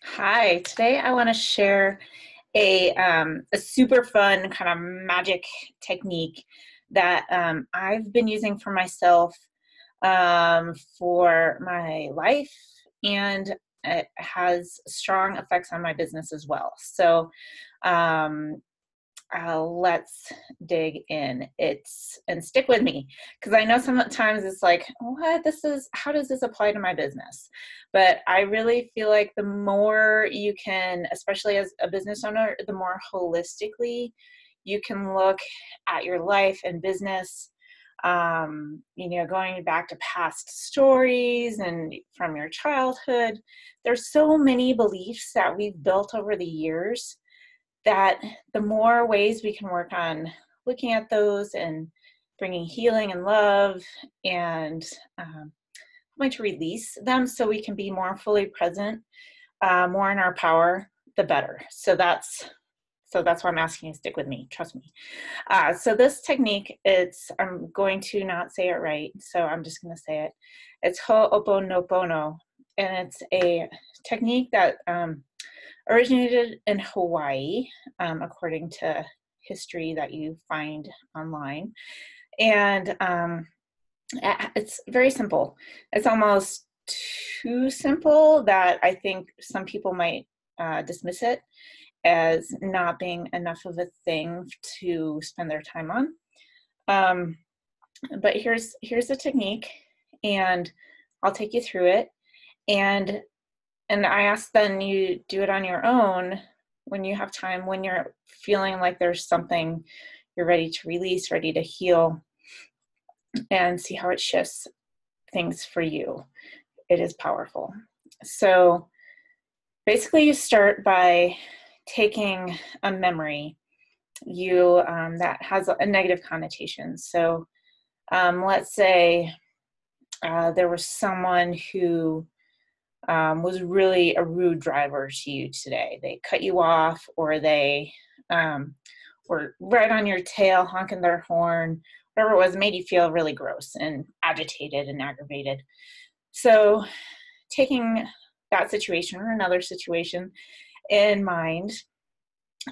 Hi, today I want to share a super fun kind of magic technique that I've been using for myself for my life, and it has strong effects on my business as well. So um, let's dig in. And stick with me, because I know sometimes it's like, what, this is, how does this apply to my business? But I really feel like the more you can, especially as a business owner, the more holistically you can look at your life and business, going back to past stories and from your childhood. There's so many beliefs that we've built over the years that the more ways we can work on looking at those and bringing healing and love and going to release them so we can be more fully present, more in our power, the better. So that's why I'm asking you to stick with me. Trust me. So this technique, I'm going to not say it right, so I'm just going to say it. It's Ho'oponopono, and it's a technique that originated in Hawaii, according to history that you find online. And it's very simple. It's almost too simple that I think some people might dismiss it as not being enough of a thing to spend their time on. Um, but here's the technique, and I'll take you through it. And I ask then you do it on your own when you have time, when you're feeling like there's something you're ready to release, ready to heal, and see how it shifts things for you. It is powerful. So basically, you start by taking a memory that has a negative connotation. So let's say there was someone who was really a rude driver to you today. They cut you off, or they were right on your tail, honking their horn, whatever it was, made you feel really gross and agitated and aggravated. So taking that situation or another situation in mind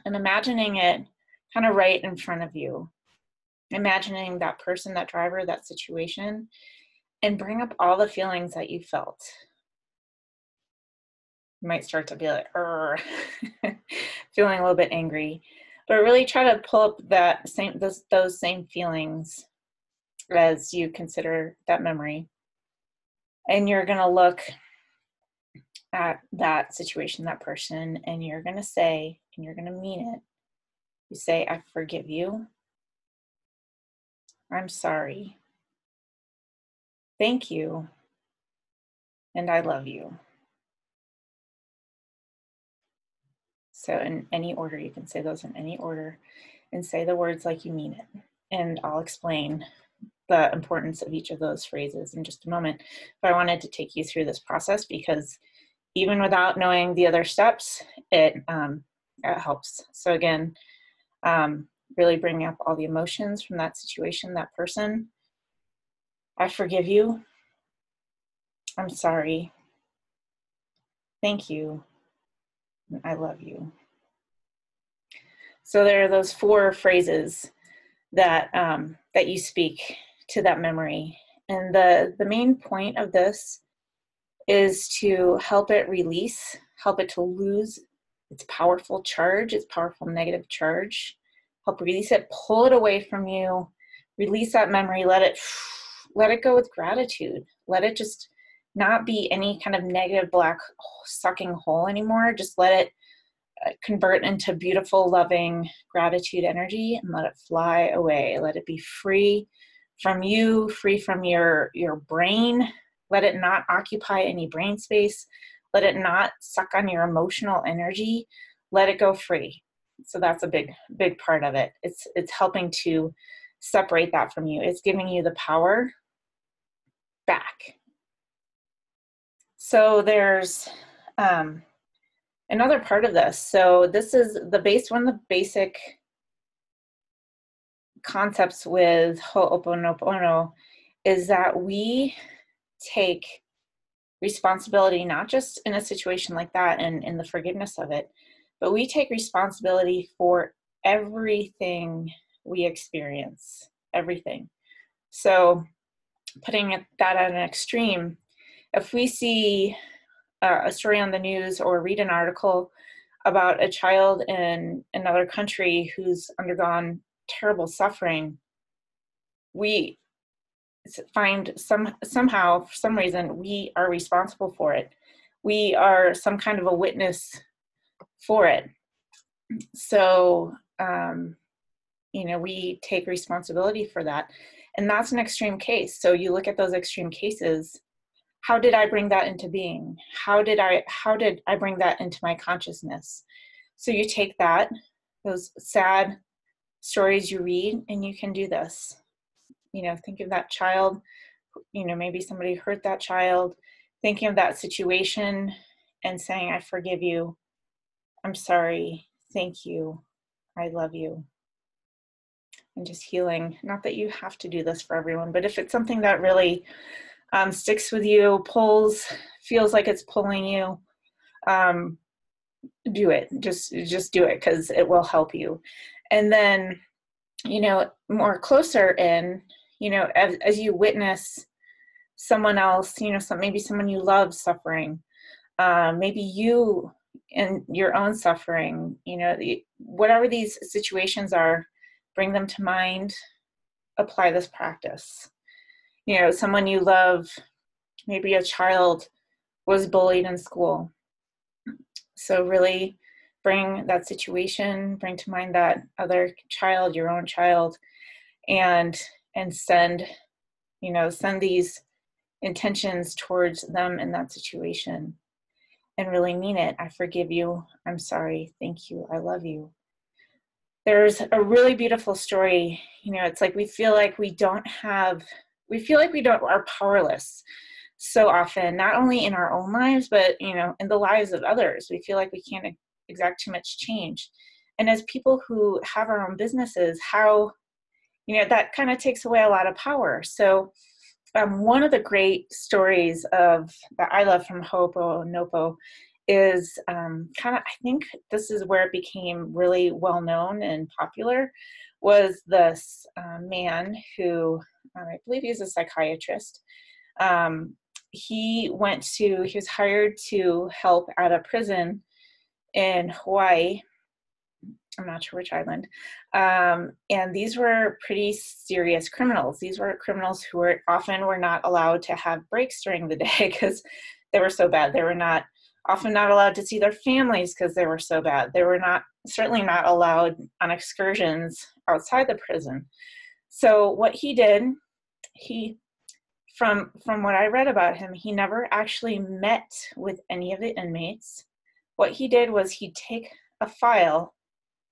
and imagining it kind of right in front of you, imagining that person, that driver, that situation, and bring up all the feelings that you felt. You might start to be like, feeling a little bit angry, but really try to pull up those same feelings as you consider that memory. And you're going to look at that situation, that person, and you're going to say, and you're going to mean it. You say, I forgive you. I'm sorry. Thank you. And I love you. So in any order, you can say those in any order and say the words like you mean it. And I'll explain the importance of each of those phrases in just a moment. But I wanted to take you through this process because even without knowing the other steps, it helps. So again, really bring up all the emotions from that situation, that person. I forgive you. I'm sorry. Thank you. And I love you. So there are those 4 phrases that that you speak to that memory. And the main point of this is to help it release, help it to lose its powerful charge, its powerful negative charge, help release it, pull it away from you, release that memory, let it go with gratitude. Let it just not be any kind of negative black sucking hole anymore. Just let it convert into beautiful, loving gratitude energy and let it fly away. Let it be free from you, free from your brain. Let it not occupy any brain space. Let it not suck on your emotional energy. Let it go free. So that's a big part of it. It's helping to separate that from you. It's giving you the power back. So there's another part of this. So this is one of the basic concepts with Ho'oponopono is that we take responsibility, not just in a situation like that and in the forgiveness of it, but we take responsibility for everything we experience, everything. So putting that at an extreme, if we see a story on the news or read an article about a child in another country who's undergone terrible suffering, we find somehow, for some reason, we are responsible for it. We are some kind of a witness for it. So, we take responsibility for that. And that's an extreme case. So you look at those extreme cases. How did I bring that into being? How did I bring that into my consciousness? So you take those sad stories you read, and you can do this. Think of that child, maybe somebody hurt that child, thinking of that situation and saying, I forgive you, I'm sorry, thank you, I love you. And just healing. Not that you have to do this for everyone, but if it's something that really sticks with you, feels like it's pulling you, do it. Just do it, because it will help you. And then, more closer in, as you witness someone else, maybe someone you love suffering, maybe you and your own suffering, whatever these situations are, bring them to mind, apply this practice. Someone you love, maybe a child was bullied in school. So really bring that situation, bring to mind that other child, your own child, and send these intentions towards them in that situation, and really mean it. I forgive you. I'm sorry. Thank you. I love you. There's a really beautiful story. It's like we feel like we are powerless so often, not only in our own lives, but, in the lives of others. We feel like we can't exact too much change. And as people who have our own businesses, how, that kind of takes away a lot of power. So one of the great stories that I love from Ho'oponopono is I think this is where it became really well known and popular, was this man who, I believe he's a psychiatrist. He was hired to help at a prison in Hawaii. I'm not sure which island. And these were pretty serious criminals. These were criminals who were not allowed to have breaks during the day because they were so bad. They were often not allowed to see their families because they were so bad. They were certainly not allowed on excursions outside the prison. So what he did, from what I read about him, he never actually met with any of the inmates. What he did was he'd take a file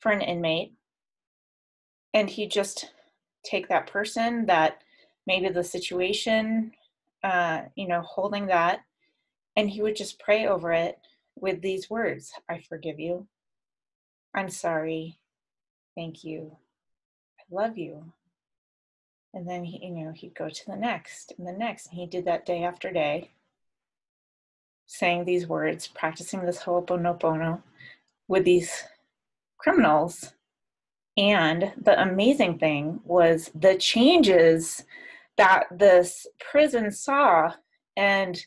for an inmate, and he'd just take that person, that maybe the situation, holding that, and he would just pray over it with these words: I forgive you, I'm sorry, thank you, I love you. And then he'd go to the next and the next, and he did that day after day, saying these words, practicing this Ho'oponopono with these criminals. And the amazing thing was the changes that this prison saw, and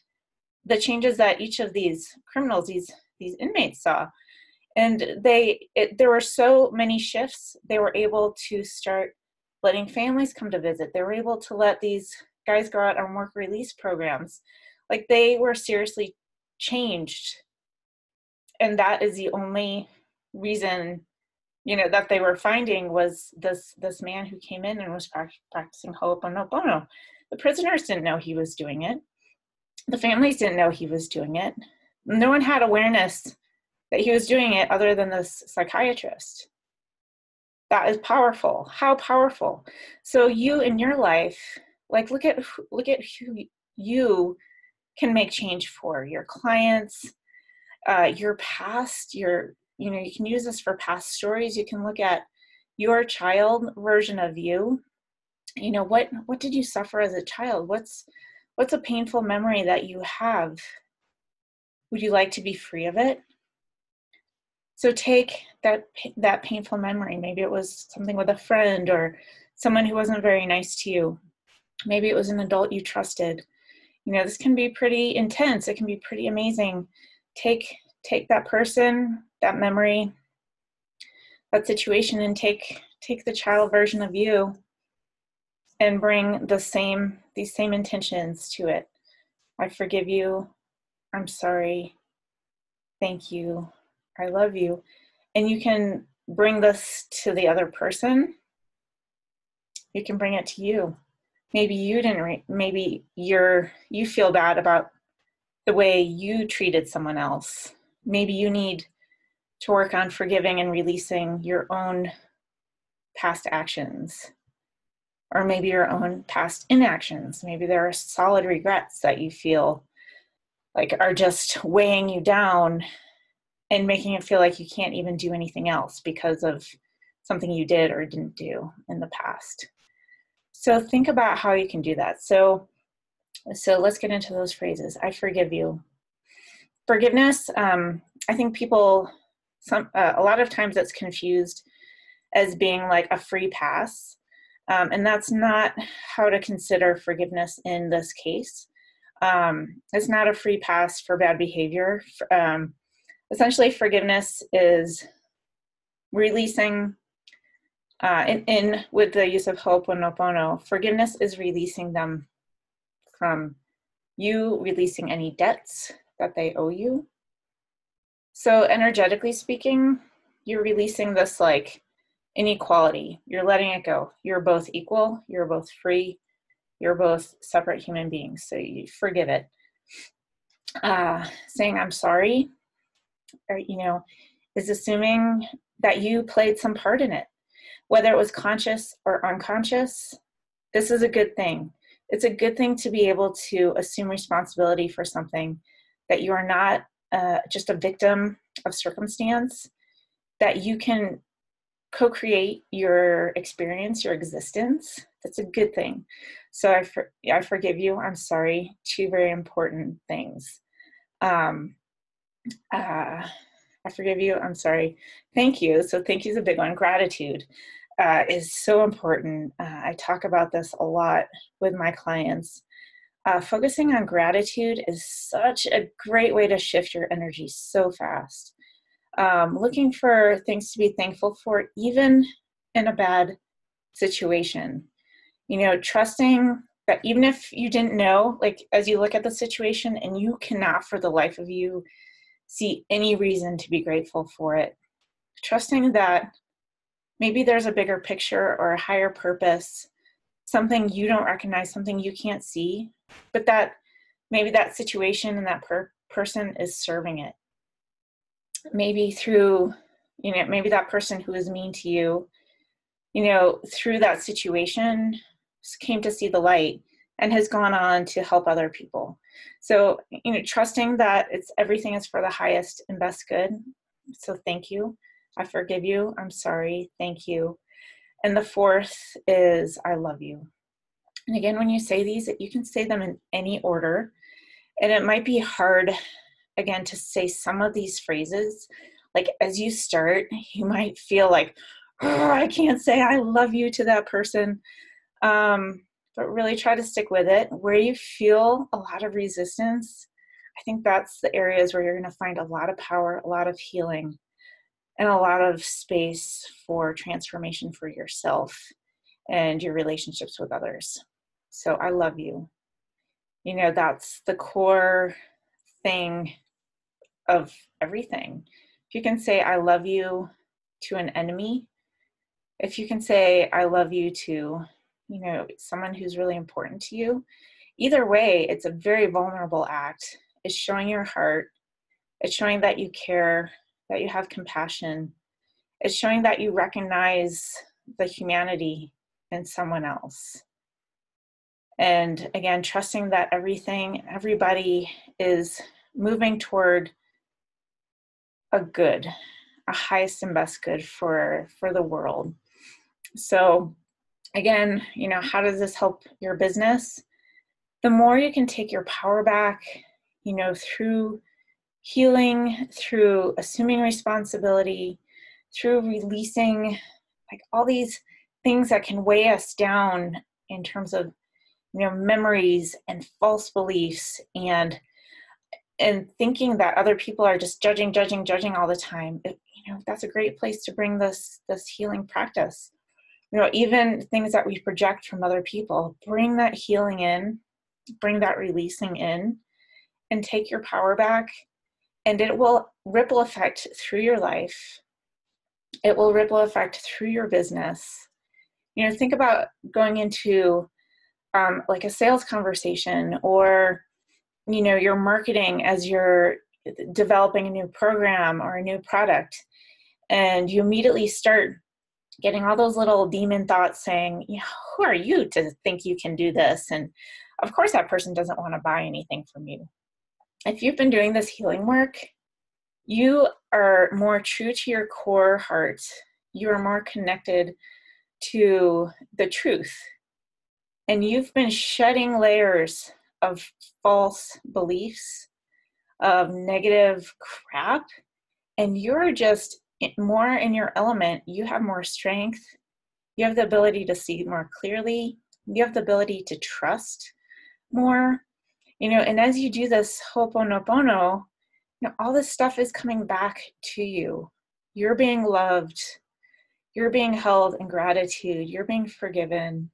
the changes that each of these criminals, these inmates saw. And there were so many shifts. They were able to start letting families come to visit. They were able to let these guys go out on work release programs. Like, they were seriously changed. And that is the only reason, that they were finding, was this man who came in and was practicing Ho'oponopono. The prisoners didn't know he was doing it. The families didn't know he was doing it. No one had awareness that he was doing it other than this psychiatrist. That is powerful. How powerful. So you in your life, like, look at who you can make change for: your clients, your past, you can use this for past stories. You can look at your child version of you. What did you suffer as a child? What's a painful memory that you have? Would you like to be free of it? So take that painful memory. Maybe it was something with a friend or someone who wasn't very nice to you. Maybe it was an adult you trusted. This can be pretty intense. It can be pretty amazing. Take that person, that memory, that situation, and take the child version of you and bring these same intentions to it. I forgive you. I'm sorry. Thank you. I love you. And you can bring this to the other person. You can bring it to you. Maybe you didn't, maybe you feel bad about the way you treated someone else. Maybe you need to work on forgiving and releasing your own past actions, or maybe your own past inactions. Maybe there are solid regrets that you feel like are just weighing you down and making it feel like you can't even do anything else because of something you did or didn't do in the past. So think about how you can do that. So let's get into those phrases. I forgive you. Forgiveness, I think people, a lot of times it's confused as being like a free pass. And that's not how to consider forgiveness in this case. It's not a free pass for bad behavior. Essentially, forgiveness is releasing, with the use of Ho'oponopono, forgiveness is releasing them from you, releasing any debts that they owe you. So energetically speaking, you're releasing this like inequality. You're letting it go. You're both equal. You're both free. You're both separate human beings. So you forgive it. Saying I'm sorry, or, is assuming that you played some part in it, whether it was conscious or unconscious. This is a good thing. It's a good thing to be able to assume responsibility for something, that you are not just a victim of circumstance, that you can co-create your experience, your existence. That's a good thing. So I forgive you. I'm sorry. Two very important things. I forgive you. I'm sorry. Thank you. So thank you is a big one. Gratitude is so important. I talk about this a lot with my clients. Focusing on gratitude is such a great way to shift your energy so fast. Looking for things to be thankful for, even in a bad situation. Trusting that even if you didn't know, like as you look at the situation and you cannot for the life of you see any reason to be grateful for it, trusting that maybe there's a bigger picture or a higher purpose, something you don't recognize, something you can't see, but that maybe that situation and that person is serving it. Maybe through, maybe that person who is mean to you, through that situation came to see the light and has gone on to help other people. So, trusting that everything is for the highest and best good. So thank you. I forgive you. I'm sorry. Thank you. And the fourth is I love you. And again, when you say these, you can say them in any order. And it might be hard, again, to say some of these phrases. Like as you start, you might feel like, oh, I can't say I love you to that person. But really try to stick with it. Where you feel a lot of resistance, I think that's the areas where you're going to find a lot of power, a lot of healing, and a lot of space for transformation for yourself and your relationships with others. So I love you. That's the core thing of everything. If you can say I love you to an enemy, if you can say I love you to, someone who's really important to you, either way, it's a very vulnerable act. It's showing your heart. It's showing that you care, that you have compassion. It's showing that you recognize the humanity in someone else. And again, trusting that everybody is moving toward a good, a highest and best good for the world. So again, how does this help your business? the more you can take your power back, through healing, through assuming responsibility, through releasing like all these things that can weigh us down in terms of memories and false beliefs and thinking that other people are just judging all the time. That's a great place to bring this healing practice. Even things that we project from other people, bring that healing in, bring that releasing in, and take your power back, and it will ripple effect through your life. It will ripple effect through your business. Think about going into like a sales conversation, or your marketing as you're developing a new program or a new product, and you immediately start getting all those little demon thoughts saying, who are you to think you can do this? And of course that person doesn't want to buy anything from you. If you've been doing this healing work, you are more true to your core heart. You are more connected to the truth. And you've been shedding layers of false beliefs, of negative crap, and you're just more in your element. You have more strength. You have the ability to see more clearly. You have the ability to trust more. And as you do this Ho'oponopono, all this stuff is coming back to you. You're being loved. You're being held in gratitude. You're being forgiven.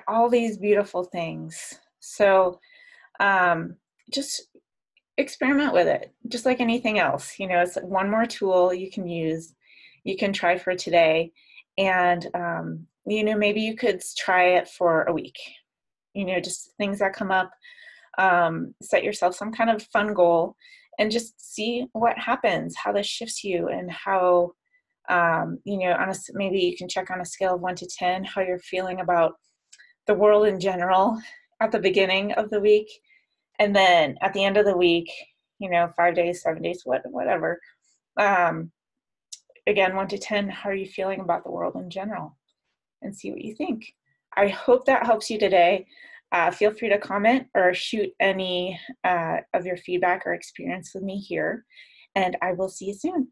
All these beautiful things. So just experiment with it, just like anything else. It's one more tool you can use, you can try for today. And, maybe you could try it for a week, just things that come up. Set yourself some kind of fun goal and just see what happens, how this shifts you, and how, maybe you can check on a scale of 1 to 10, how you're feeling about the world in general at the beginning of the week. And then at the end of the week, 5 days, 7 days, whatever. Again, 1 to 10, how are you feeling about the world in general? And see what you think. I hope that helps you today. Feel free to comment or shoot any of your feedback or experience with me here. And I will see you soon.